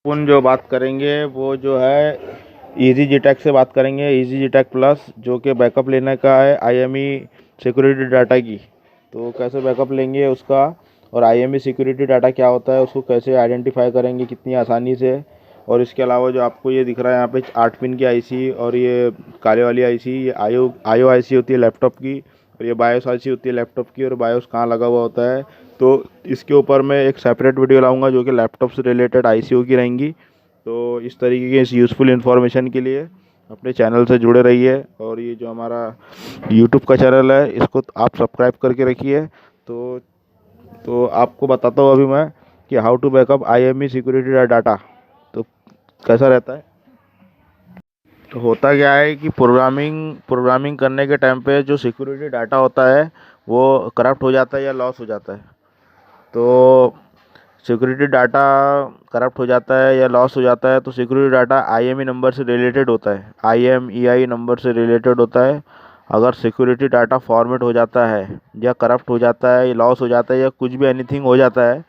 अपन जो बात करेंगे वो जो है इजी जी टैक से बात करेंगे। इजी जी टैक प्लस जो कि बैकअप लेने का है आईएमई सिक्योरिटी डाटा की। तो कैसे बैकअप लेंगे उसका, और आईएमई सिक्योरिटी डाटा क्या होता है, उसको कैसे आइडेंटिफाई करेंगे कितनी आसानी से। और इसके अलावा जो आपको ये दिख रहा है यहाँ पे 8 पिन की आईसी, और ये काले वाली आईसी ये आईओ आईसी होती है लैपटॉप की, और ये बायोस आईसी होती है लैपटॉप की। और बायोस कहाँ लगा हुआ होता है, तो इसके ऊपर मैं एक सेपरेट वीडियो लाऊंगा जो कि लैपटॉप से रिलेटेड आईसीयू की रहेंगी। तो इस तरीके की इस यूज़फुल इन्फॉर्मेशन के लिए अपने चैनल से जुड़े रहिए। और ये जो हमारा यूट्यूब का चैनल है इसको आप सब्सक्राइब करके रखिए। तो आपको बताता हूँ अभी मैं कि how to backup IME security data. तो कैसा रहता है, तो होता क्या है कि प्रोग्रामिंग करने के टाइम पे जो सिक्योरिटी डाटा होता है वो करप्ट हो जाता है या लॉस हो जाता है। तो सिक्योरिटी डाटा करप्ट हो जाता है या लॉस हो जाता है तो सिक्योरिटी डाटा आईएमई नंबर से रिलेटेड होता है, आईएमईआई नंबर से रिलेटेड होता है। अगर सिक्योरिटी डाटा फॉर्मेट हो जाता है या करप्ट हो जाता है या लॉस हो जाता है या कुछ भी एनीथिंग हो जाता है,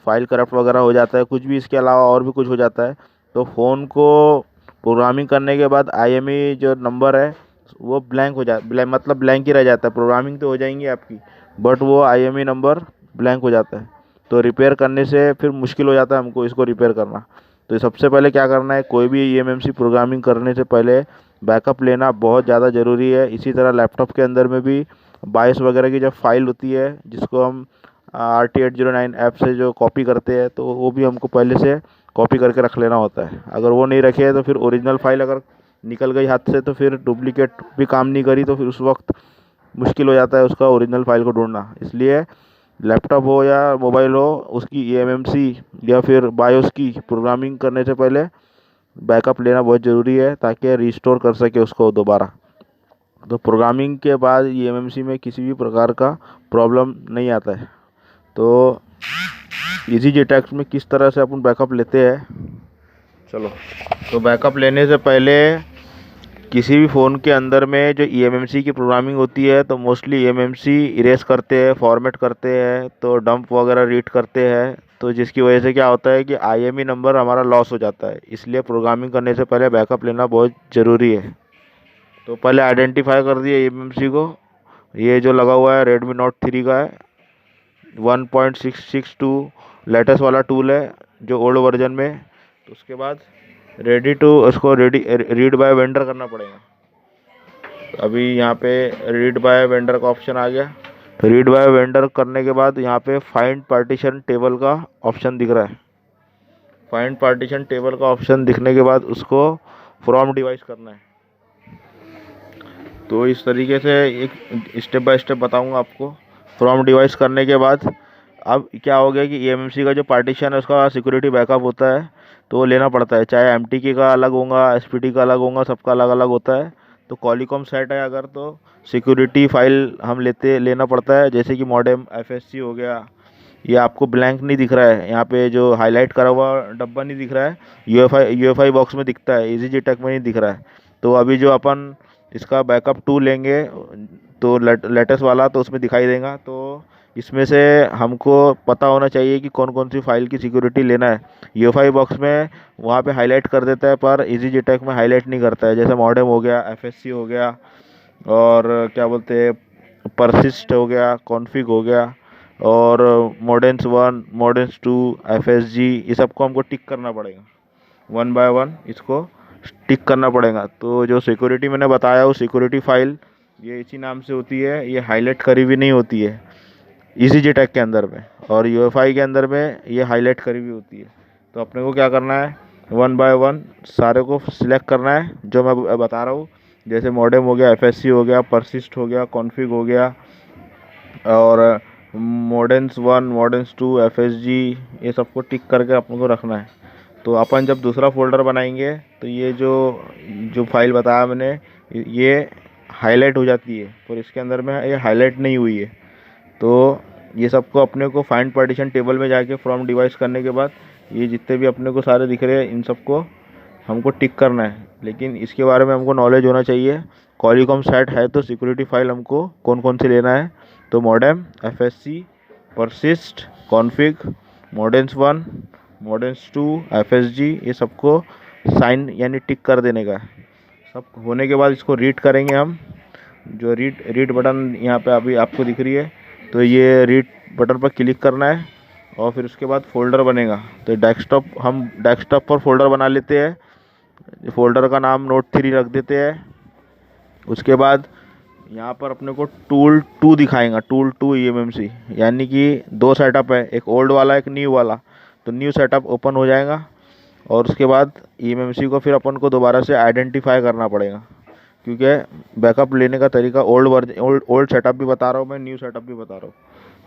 फाइल करप्ट वगैरह हो जाता है, कुछ भी इसके अलावा और भी कुछ हो जाता है, तो फ़ोन को प्रोग्रामिंग करने के बाद आईएमई जो नंबर है वो ब्लैंक हो जा ब्लैंक मतलब ब्लैंक ही रह जाता है। प्रोग्रामिंग तो हो जाएंगी आपकी, बट वो आईएमई नंबर ब्लैंक हो जाता है। तो रिपेयर करने से फिर मुश्किल हो जाता है हमको इसको रिपेयर करना। तो सबसे पहले क्या करना है, कोई भी ईएमएमसी प्रोग्रामिंग करने से पहले बैकअप लेना बहुत ज़्यादा ज़रूरी है। इसी तरह लैपटॉप के अंदर में भी बायोस वगैरह की जब फाइल होती है जिसको हम RT809 ऐप से जो कॉपी करते हैं, तो वो भी हमको पहले से कॉपी करके रख लेना होता है। अगर वो नहीं रखे तो फिर ओरिजिनल फाइल अगर निकल गई हाथ से तो फिर डुप्लीकेट भी काम नहीं करी, तो फिर उस वक्त मुश्किल हो जाता है उसका ओरिजिनल फाइल को ढूंढना। इसलिए लैपटॉप हो या मोबाइल हो, उसकी ईएमएमसी या फिर बायोस की प्रोग्रामिंग करने से पहले बैकअप लेना बहुत ज़रूरी है ताकि रिस्टोर कर सके उसको दोबारा। तो प्रोग्रामिंग के बाद ईएमएमसी में किसी भी प्रकार का प्रॉब्लम नहीं आता है। तो इजी जेटैक्स में किस तरह से अपन बैकअप लेते हैं, चलो। तो बैकअप लेने से पहले किसी भी फ़ोन के अंदर में जो ईएमएमसी की प्रोग्रामिंग होती है तो मोस्टली ईएमएमसी इरेज करते हैं, फॉर्मेट करते हैं, तो डंप वगैरह रीड करते हैं। तो जिसकी वजह से क्या होता है कि आईएमई नंबर हमारा लॉस हो जाता है। इसलिए प्रोग्रामिंग करने से पहले बैकअप लेना बहुत ज़रूरी है। तो पहले आइडेंटिफाई कर दिए ईएमएमसी को। ये जो लगा हुआ है रेडमी नोट 3 का है, 1.662 लेटेस्ट वाला टूल है जो ओल्ड वर्जन में। तो उसके बाद उसको रीड बाय वेंडर करना पड़ेगा। अभी यहाँ पे रीड बाय वेंडर का ऑप्शन आ गया। तो रीड बाय वेंडर करने के बाद यहाँ पे फाइंड पार्टीशन टेबल का ऑप्शन दिख रहा है। फाइंड पार्टीशन टेबल का ऑप्शन दिखने के बाद उसको फ्रॉम डिवाइस करना है। तो इस तरीके से एक स्टेप बाय स्टेप बताऊंगा आपको। फ्रॉम डिवाइस करने के बाद अब क्या हो गया कि ईएमएमसी का जो पार्टीशन है उसका सिक्योरिटी बैकअप होता है, तो वो लेना पड़ता है। चाहे एमटीके का अलग होगा, एसपीटी का अलग होगा, सबका अलग अलग होता है। तो कॉलीकॉम सेट है अगर, तो सिक्योरिटी फाइल हम लेना पड़ता है। जैसे कि मॉडेम एफएससी हो गया, ये आपको ब्लैंक नहीं दिख रहा है, यहाँ पे जो हाईलाइट करा हुआ डब्बा नहीं दिख रहा है, यूएफआई बॉक्स में दिखता है, इजी जी टेक में नहीं दिख रहा है। तो अभी जो अपन इसका बैकअप 2 लेंगे तो लेटेस्ट वाला, तो उसमें दिखाई देगा। तो इसमें से हमको पता होना चाहिए कि कौन कौन सी फाइल की सिक्योरिटी लेना है। यूएफआई बॉक्स में वहाँ पे हाईलाइट कर देता है पर इजी जी टेक में हाईलाइट नहीं करता है। जैसे मॉडेम हो गया, एफएससी हो गया, और क्या बोलते हैं परसिस्ट हो गया, कॉन्फ़िग हो गया, और मॉडेम्स 1, मॉडेम्स 2, एफएसजी, ये सबको हमको टिक करना पड़ेगा। 1 बाय 1 इसको टिक करना पड़ेगा। तो जो सिक्योरिटी मैंने बताया वो सिक्योरिटी फाइल ये इसी नाम से होती है, ये हाईलाइट करी हुई नहीं होती है इजी जी टैग के अंदर में, और यूएफआई के अंदर में ये हाईलाइट करी हुई होती है। तो अपने को क्या करना है, 1 बाय 1 सारे को सिलेक्ट करना है जो मैं बता रहा हूँ। जैसे मॉडेम हो गया, एफएससी हो गया, परसिस्ट हो गया, कॉन्फ़िग हो गया, और मॉडेम्स 1, मॉडेम्स 2, एफएसजी, ये सबको टिक करके अपन को रखना है। तो अपन जब दूसरा फोल्डर बनाएंगे तो ये जो जो फाइल बताया मैंने ये हाईलाइट हो जाती है, पर इसके अंदर में ये हाईलाइट नहीं हुई है। तो ये सबको अपने को फाइंड पार्टीशन टेबल में जाके फ्रॉम डिवाइस करने के बाद ये जितने भी अपने को सारे दिख रहे हैं इन सबको हमको टिक करना है। लेकिन इसके बारे में हमको नॉलेज होना चाहिए। कॉलीकॉम सेट है तो सिक्योरिटी फाइल हमको कौन कौन सी लेना है, तो modem, FSC, persist, config, modems 1, modems two FSG, ये सबको साइन यानी टिक कर देने का है। सब होने के बाद इसको रीड करेंगे हम। जो रीड बटन यहाँ पे अभी आपको दिख रही है, तो ये रीड बटन पर क्लिक करना है और फिर उसके बाद फोल्डर बनेगा। तो हम डेस्कटॉप पर फोल्डर बना लेते हैं। फोल्डर का नाम Note 3 रख देते हैं। उसके बाद यहाँ पर अपने को टूल 2 दिखाएगा, टूल 2 eMMC, यानी कि 2 सेटअप है, एक ओल्ड वाला एक न्यू वाला। तो न्यू सेटअप ओपन हो जाएगा और उसके बाद eMMC को फिर अपन को दोबारा से आइडेंटिफाई करना पड़ेगा, क्योंकि बैकअप लेने का तरीका ओल्ड सेटअप भी बता रहा हूँ मैं, न्यू सेटअप भी बता रहा हूँ।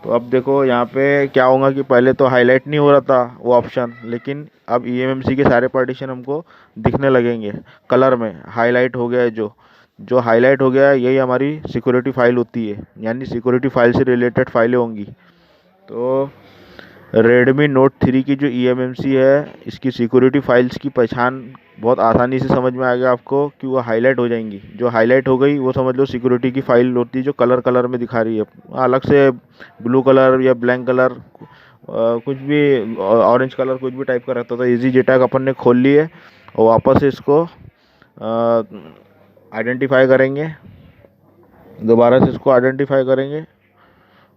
तो अब देखो यहाँ पे क्या होगा कि पहले तो हाईलाइट नहीं हो रहा था वो ऑप्शन, लेकिन अब eMMC के सारे पार्टीशन हमको दिखने लगेंगे कलर में। हाईलाइट हो गया है, जो हाईलाइट हो गया है यही हमारी सिक्योरिटी फाइल होती है, यानी सिक्योरिटी फाइल से रिलेटेड फाइलें होंगी। तो Redmi Note 3 की जो eMMC है, इसकी सिक्योरिटी फाइल्स की पहचान बहुत आसानी से समझ में आ गया आपको कि वो हाईलाइट हो जाएंगी। जो हाईलाइट हो गई वो समझ लो सिक्योरिटी की फाइल होती है, जो कलर कलर में दिखा रही है। अलग से ब्लू कलर या ब्लैक कलर, कुछ भी ऑरेंज कलर, कुछ भी टाइप का रहता था। EasyJetag अपन ने खोल ली है और वापस से इसको आइडेंटिफाई करेंगे, दोबारा से इसको आइडेंटिफाई करेंगे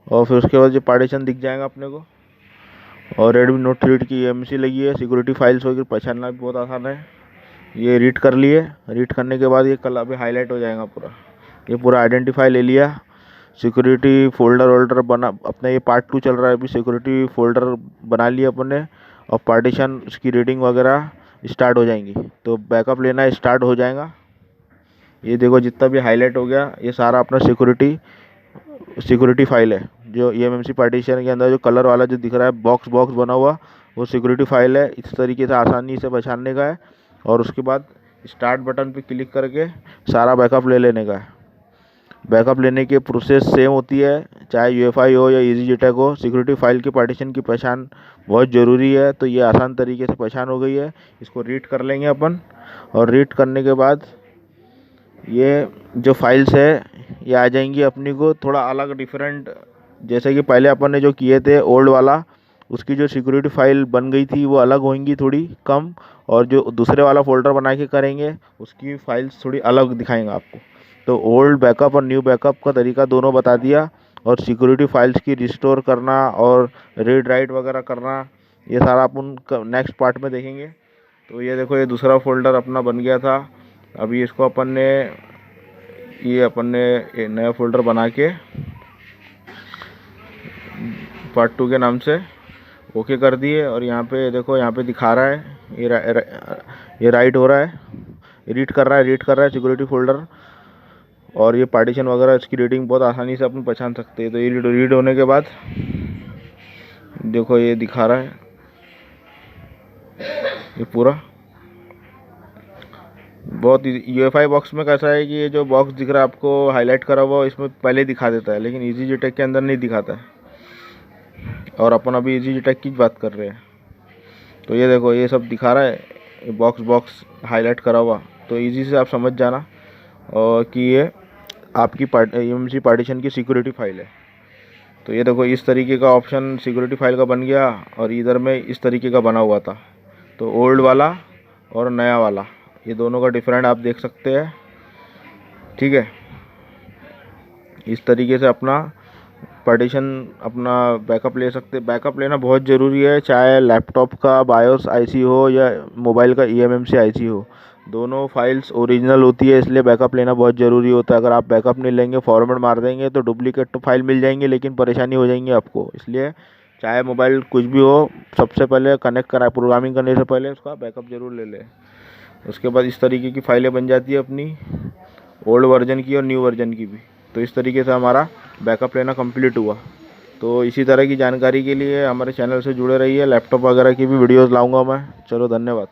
और फिर उसके बाद जो पार्टीशन दिख जाएगा अपने को। और Redmi Note 3 की eMMC लगी है, सिक्योरिटी फाइल्स वगैरह पहचानना भी बहुत आसान है। ये रीड कर लिए, रीड करने के बाद ये कल अभी हाईलाइट हो जाएगा पूरा। ये पूरा आइडेंटिफाई ले लिया। सिक्योरिटी फोल्डर बना अपना, ये पार्ट 2 चल रहा है अभी। सिक्योरिटी फोल्डर बना लिया अपन ने और पार्टीशन उसकी रीडिंग वगैरह स्टार्ट हो जाएंगी, तो बैकअप लेना स्टार्ट हो जाएगा। ये देखो जितना भी हाईलाइट हो गया ये सारा अपना सिक्योरिटी फाइल है। जो eMMC पार्टीशन के अंदर जो कलर वाला जो दिख रहा है बॉक्स बना हुआ, वो सिक्योरिटी फाइल है। इस तरीके से आसानी से पहचानने का है और उसके बाद स्टार्ट बटन पे क्लिक करके सारा बैकअप ले लेने का है। बैकअप लेने की प्रोसेस सेम होती है, चाहे UEFI हो या EasyJetag हो। सिक्योरिटी फाइल के पार्टीशन की पहचान बहुत ज़रूरी है, तो ये आसान तरीके से पहचान हो गई है। इसको रीड कर लेंगे अपन और रीड करने के बाद ये जो फाइल्स है ये आ जाएंगी अपनी को थोड़ा अलग डिफरेंट। जैसे कि पहले अपन ने जो किए थे ओल्ड वाला, उसकी जो सिक्योरिटी फाइल बन गई थी वो अलग होंगी थोड़ी कम, और जो दूसरे वाला फोल्डर बना के करेंगे उसकी फाइल्स थोड़ी अलग दिखाएंगे आपको। तो ओल्ड बैकअप और न्यू बैकअप का तरीका दोनों बता दिया, और सिक्योरिटी फाइल्स की रिस्टोर करना और रीड राइट वगैरह करना ये सारा अपन नेक्स्ट पार्ट में देखेंगे। तो ये देखो ये दूसरा फोल्डर अपना बन गया था। अभी इसको अपन ने नया फोल्डर बना के पार्ट 2 के नाम से ओके कर दिए। और यहाँ पे देखो, यहाँ पे दिखा रहा है ये राइट हो रहा है, रीड कर रहा है सिक्योरिटी फोल्डर। और ये पार्टीशन वगैरह इसकी रीडिंग बहुत आसानी से अपन पहचान सकते हैं। तो ये रीड होने के बाद देखो ये दिखा रहा है ये पूरा। बहुत UEFI बॉक्स में कैसा है कि ये जो बॉक्स दिख रहा है आपको हाईलाइट करा हुआ, इसमें पहले दिखा देता है, लेकिन EasyJetag के अंदर नहीं दिखाता है। और अपन अभी EasyJetag की बात कर रहे हैं। तो ये देखो ये सब दिखा रहा है, ये बॉक्स हाईलाइट करा हुआ। तो इजी से आप समझ जाना और कि ये आपकी eMMC पार्टीशन की सिक्योरिटी फाइल है। तो ये देखो इस तरीके का ऑप्शन सिक्योरिटी फाइल का बन गया, और इधर में इस तरीके का बना हुआ था। तो ओल्ड वाला और नया वाला, ये दोनों का डिफरेंट आप देख सकते हैं। ठीक है, इस तरीके से अपना पार्टीशन अपना बैकअप ले सकते। बैकअप लेना बहुत ज़रूरी है, चाहे लैपटॉप का बायोस IC हो या मोबाइल का eMMC IC हो। दोनों फाइल्स ओरिजिनल होती है, इसलिए बैकअप लेना बहुत ज़रूरी होता है। अगर आप बैकअप नहीं लेंगे, फॉर्मेट मार देंगे, तो डुप्लीकेट तो फाइल मिल जाएंगे, लेकिन परेशानी हो जाएंगी आपको। इसलिए चाहे मोबाइल कुछ भी हो, सबसे पहले कनेक्ट करा प्रोग्रामिंग करने से पहले उसका बैकअप ज़रूर ले लें। उसके बाद इस तरीके की फाइलें बन जाती है अपनी, ओल्ड वर्जन की और न्यू वर्जन की भी। तो इस तरीके से हमारा बैकअप लेना कंप्लीट हुआ। तो इसी तरह की जानकारी के लिए हमारे चैनल से जुड़े रहिए। लैपटॉप वगैरह की भी वीडियोस लाऊंगा मैं। चलो धन्यवाद।